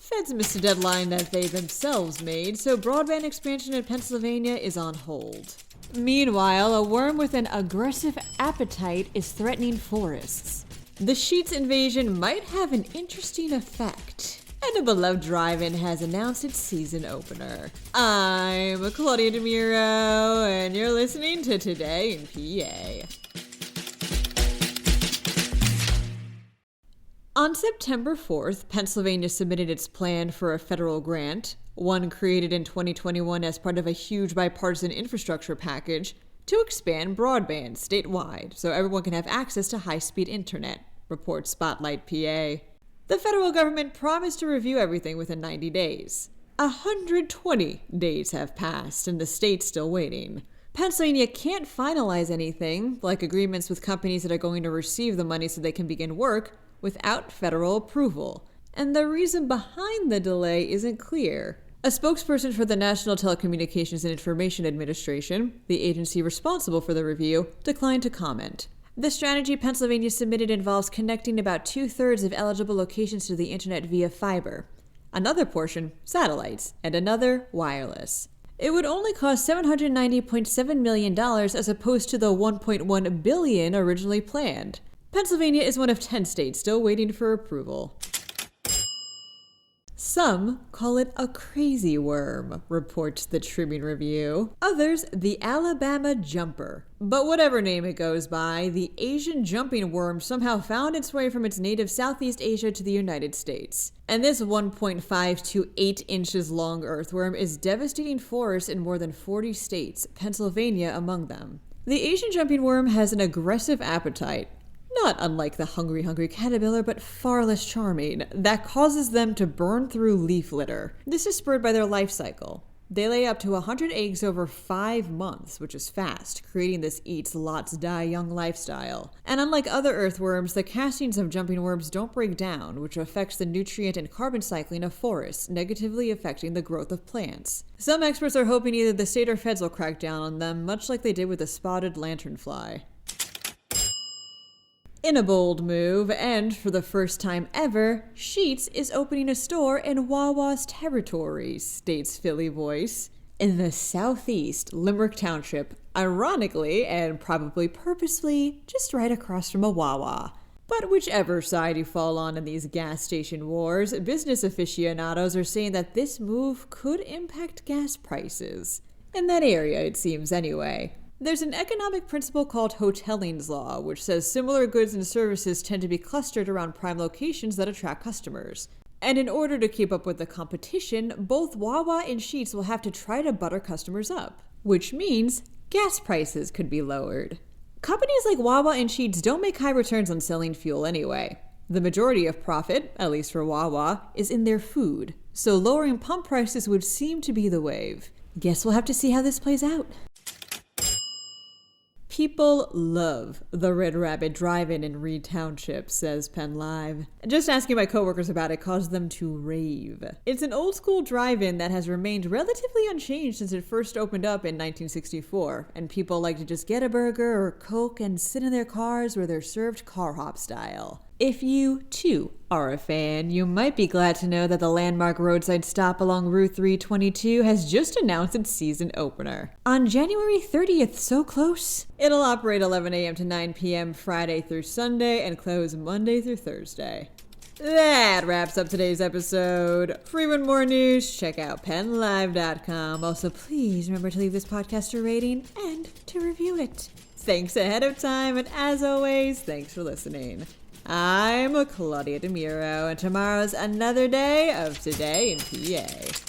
Feds missed a deadline that they themselves made, so broadband expansion in Pennsylvania is on hold. Meanwhile, a worm with an aggressive appetite is threatening forests. The Sheetz invasion might have an interesting effect. And a beloved drive-in has announced its season opener. I'm Claudia Dimuro, and you're listening to Today in PA. On September 4th, Pennsylvania submitted its plan for a federal grant, one created in 2021 as part of a huge bipartisan infrastructure package, to expand broadband statewide so everyone can have access to high-speed internet, reports Spotlight PA. The federal government promised to review everything within 90 days. 120 days have passed, and the state's still waiting. Pennsylvania can't finalize anything, like agreements with companies that are going to receive the money so they can begin work, without federal approval. And the reason behind the delay isn't clear. A spokesperson for the National Telecommunications and Information Administration, the agency responsible for the review, declined to comment. The strategy Pennsylvania submitted involves connecting about 2/3 of eligible locations to the internet via fiber, another portion satellites, and another wireless. It would only cost $790.7 million as opposed to the $1.1 billion originally planned. Pennsylvania is one of 10 states still waiting for approval. Some call it a crazy worm, reports the Tribune Review. Others, the Alabama jumper. But whatever name it goes by, the Asian jumping worm somehow found its way from its native Southeast Asia to the United States. And this 1.5 to 8 inches long earthworm is devastating forests in more than 40 states, Pennsylvania among them. The Asian jumping worm has an aggressive appetite, not unlike the hungry caterpillar, but far less charming, that causes them to burn through leaf litter. This is spurred by their life cycle. They lay up to 100 eggs over 5 months, which is fast, creating this eats lots die young lifestyle. And unlike other earthworms, the castings of jumping worms don't break down, which affects the nutrient and carbon cycling of forests, negatively affecting the growth of plants. Some experts are hoping either the state or feds will crack down on them, much like they did with the spotted lanternfly. In a bold move, and for the first time ever, Sheetz is opening a store in Wawa's territory, states Philly Voice. In the southeast Limerick Township, ironically and probably purposely, just right across from a Wawa. But whichever side you fall on in these gas station wars, business aficionados are saying that this move could impact gas prices. In that area, it seems anyway. There's an economic principle called Hotelling's Law, which says similar goods and services tend to be clustered around prime locations that attract customers. And in order to keep up with the competition, both Wawa and Sheetz will have to try to butter customers up, which means gas prices could be lowered. Companies like Wawa and Sheetz don't make high returns on selling fuel anyway. The majority of profit, at least for Wawa, is in their food, so lowering pump prices would seem to be the wave. Guess we'll have to see how this plays out. People love the Red Rabbit Drive-In in Reed Township, says PennLive. Just asking my coworkers about it caused them to rave. It's an old-school drive-in that has remained relatively unchanged since it first opened up in 1964, and people like to just get a burger or Coke and sit in their cars where they're served car hop style. If you, too, are a fan, you might be glad to know that the landmark roadside stop along Route 322 has just announced its season opener. On January 30th, so close. It'll operate 11 a.m. to 9 p.m. Friday through Sunday and close Monday through Thursday. That wraps up today's episode. For even more news, check out PennLive.com. Also, please remember to leave this podcast a rating and to review it. Thanks ahead of time, and as always, thanks for listening. I'm Claudia Dimuro, and tomorrow's another day of Today in PA.